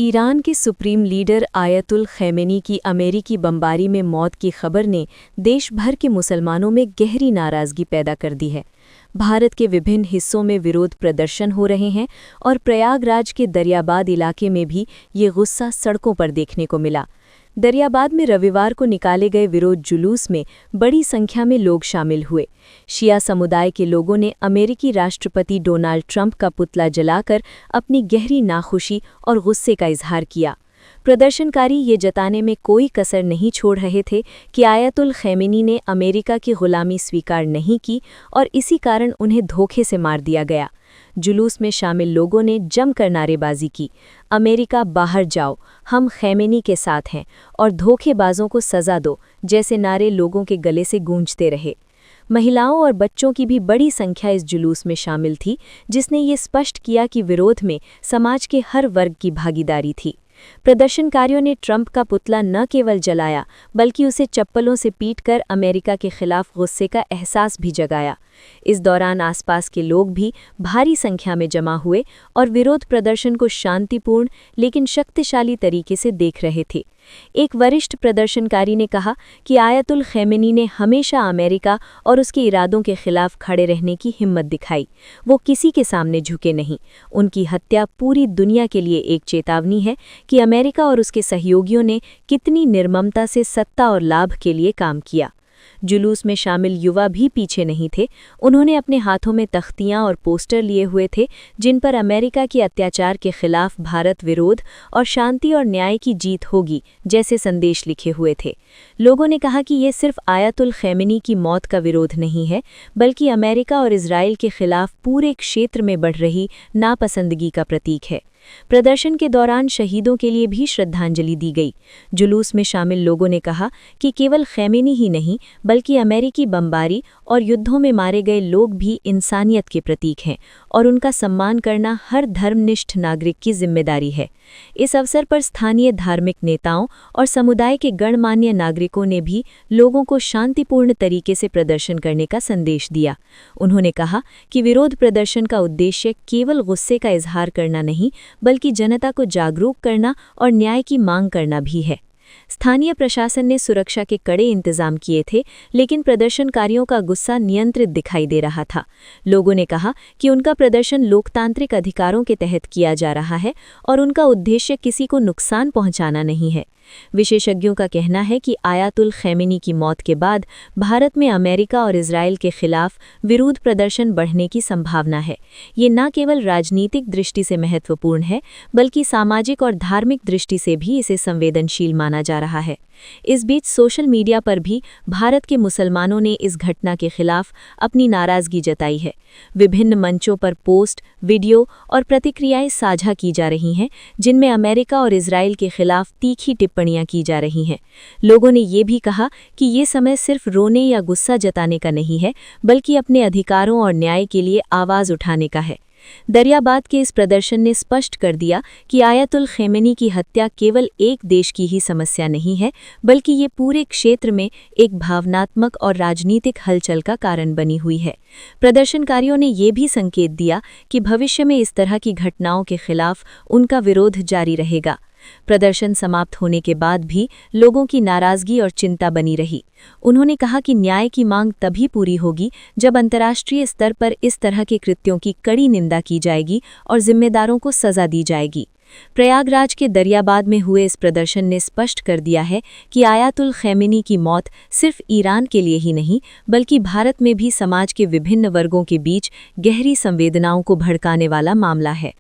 Iran के supreme leader आयतुल खैमेनी की अमेरिकी बमबारी में मौत की खबर ने देश भर के मुसलमानों में गहरी नाराज़गी पैदा कर दी है। भारत के विभिन्न हिस्सों में विरोध प्रदर्शन हो रहे हैं और प्रयागराज के दरियाबाद इलाके में भी ये गुस्सा सड़कों पर देखने को मिला। दरियाबाद में रविवार को निकाले गए विरोध जुलूस में बड़ी संख्या में लोग शामिल हुए। शिया समुदाय के लोगों ने अमेरिकी राष्ट्रपति डोनाल्ड ट्रंप का पुतला जलाकर अपनी गहरी नाखुशी और गुस्से का इजहार किया। प्रदर्शनकारी ये जताने में कोई कसर नहीं छोड़ रहे थे कि आयतुल खैमेनी ने अमेरिका की गुलामी स्वीकार नहीं की और इसी कारण उन्हें धोखे से मार दिया गया। जुलूस में शामिल लोगों ने जमकर नारेबाजी की, अमेरिका बाहर जाओ, हम खैमेनी के साथ हैं और धोखेबाजों को सजा दो जैसे नारे लोगों के गले से गूंजते रहे। महिलाओं और बच्चों की भी बड़ी संख्या इस जुलूस में शामिल थी, जिसने ये स्पष्ट किया कि विरोध में समाज के हर वर्ग की भागीदारी थी। प्रदर्शनकारियों ने ट्रंप का पुतला न केवल जलाया बल्कि उसे चप्पलों से पीटकर अमेरिका के खिलाफ गुस्से का एहसास भी जगाया। इस दौरान आसपास के लोग भी भारी संख्या में जमा हुए और विरोध प्रदर्शन को शांतिपूर्ण लेकिन शक्तिशाली तरीके से देख रहे थे। एक वरिष्ठ प्रदर्शनकारी ने कहा कि आयतुल खैमेनी ने हमेशा अमेरिका और उसके इरादों के खिलाफ खड़े रहने की हिम्मत दिखाई। वो किसी के सामने झुके नहीं। उनकी हत्या पूरी दुनिया के लिए एक चेतावनी है कि अमेरिका और उसके सहयोगियों ने कितनी निर्ममता से सत्ता और लाभ के लिए काम किया। जुलूस में शामिल युवा भी पीछे नहीं थे। उन्होंने अपने हाथों में तख्तियां और पोस्टर लिए हुए थे जिन पर अमेरिका के अत्याचार के खिलाफ भारत विरोध और शांति और न्याय की जीत होगी जैसे संदेश लिखे हुए थे। लोगों ने कहा कि ये सिर्फ आयतुल खैमेनी की मौत का विरोध नहीं है बल्कि अमेरिका और इजराइल के खिलाफ पूरे क्षेत्र में बढ़ रही नापसंदगी का प्रतीक है। प्रदर्शन के दौरान शहीदों के लिए भी श्रद्धांजलि दी गई। जुलूस में शामिल लोगों ने कहा कि केवल खैमेनी ही नहीं बल्कि अमेरिकी बमबारी और युद्धों में मारे गए लोग भी इंसानियत के प्रतीक हैं और उनका सम्मान करना हर धर्मनिष्ठ नागरिक की जिम्मेदारी है। इस अवसर पर स्थानीय धार्मिक नेताओं और समुदाय के गणमान्य नागरिकों ने भी लोगों को शांतिपूर्ण तरीके से प्रदर्शन करने का संदेश दिया। उन्होंने कहा कि विरोध प्रदर्शन का उद्देश्य केवल गुस्से का इजहार करना नहीं बल्कि जनता को जागरूक करना और न्याय की मांग करना भी है। स्थानीय प्रशासन ने सुरक्षा के कड़े इंतजाम किए थे, लेकिन प्रदर्शनकारियों का गुस्सा नियंत्रित दिखाई दे रहा था। लोगों ने कहा कि उनका प्रदर्शन लोकतांत्रिक अधिकारों के तहत किया जा रहा है और उनका उद्देश्य किसी को नुकसान पहुंचाना नहीं है। विशेषज्ञों का कहना है कि आयतुल खैमेनी की मौत के बाद भारत में अमेरिका और इजराइल के खिलाफ विरोध प्रदर्शन बढ़ने की संभावना है। ये न केवल राजनीतिक दृष्टि से महत्वपूर्ण है बल्कि सामाजिक और धार्मिक दृष्टि से भी इसे संवेदनशील माना जा रहा है। इस बीच सोशल मीडिया पर भी भारत के मुसलमानों ने इस घटना के खिलाफ अपनी नाराजगी जताई है। विभिन्न मंचों पर पोस्ट, वीडियो और प्रतिक्रियाएं साझा की जा रही हैं, जिनमें अमेरिका और इजराइल के खिलाफ तीखी टिप्पणियां की जा रही हैं। लोगों ने ये भी कहा कि ये समय सिर्फ रोने या गुस्सा जताने का नहीं है बल्कि अपने अधिकारों और न्याय के लिए आवाज़ उठाने का है। दरियाबाद के इस प्रदर्शन ने स्पष्ट कर दिया कि आयतुल खैमेनी की हत्या केवल एक देश की ही समस्या नहीं है बल्कि ये पूरे क्षेत्र में एक भावनात्मक और राजनीतिक हलचल का कारण बनी हुई है। प्रदर्शनकारियों ने ये भी संकेत दिया कि भविष्य में इस तरह की घटनाओं के खिलाफ उनका विरोध जारी रहेगा। प्रदर्शन समाप्त होने के बाद भी लोगों की नाराजगी और चिंता बनी रही। उन्होंने कहा कि न्याय की मांग तभी पूरी होगी जब अंतर्राष्ट्रीय स्तर पर इस तरह के कृत्यों की कड़ी निंदा की जाएगी और जिम्मेदारों को सजा दी जाएगी। प्रयागराज के दरियाबाद में हुए इस प्रदर्शन ने स्पष्ट कर दिया है कि आयतुल खैमेनी की मौत सिर्फ ईरान के लिए ही नहीं बल्कि भारत में भी समाज के विभिन्न वर्गों के बीच गहरी संवेदनाओं को भड़काने वाला मामला है।